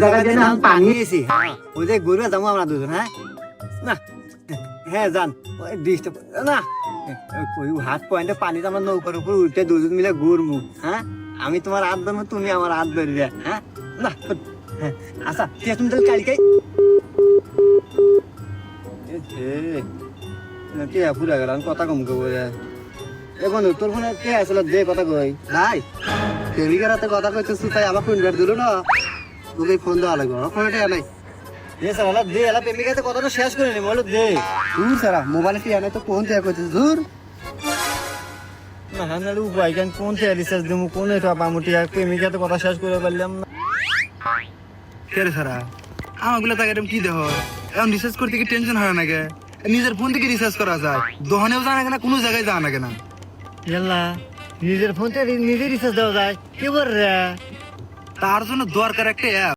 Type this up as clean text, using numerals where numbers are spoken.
জায়গায় যে না পানি এসি ওই যে ঘুরবে যাবো আমরা দুজন হ্যাঁ না হ্যাঁ যান ডিস্টার্ব না ওই হাত পয়েন্টে পানিতে আমরা নৌকার উপর উঠে দুজন মিলে ঘুরমু হ্যাঁ আমি তোমার হাত ধরবো তুমি আমার হাত ধরবে হ্যাঁ না হ্যাঁ আচ্ছা ঠিক আছে তুমি তাহলে কালকে কে পুরা গেল আমি কথা কম কব এখন তোর ফোনে কে আসলে যে কথা কই নাই প্রেমিকার হাতে কথা কইতেছ তাই আমার ফোন বের দিল না তোকে ফোন দেওয়া লাগবে আমার ফোনে টিয়া নাই দে সারা দে এলা প্রেমিকাতে কথাটা শেষ করে নি বলো দে দূর সারা মোবাইলে টিয়া নাই তো ফোন দেয়া কইতেছ দূর না হানালু ভাই কেন কোন টিয়া রিচার্জ দেবো কোন এটা পামু টিয়া প্রেমিকাতে কথা শেষ করে পারলাম না কে রে সারা আমাগুলো তাকে কি দেহ এখন রিসার্চ করতে কি টেনশন হয় না কে নিজের ফোন থেকে রিসার্চ করা যায় দোকানেও যায় না কোনো জায়গায় যায় না কেন ইয়াল্লা নিজের ফোন থেকে নিজে রিচার্জ দেওয়া যায় কি বল রে তার জন্য দরকার একটা অ্যাপ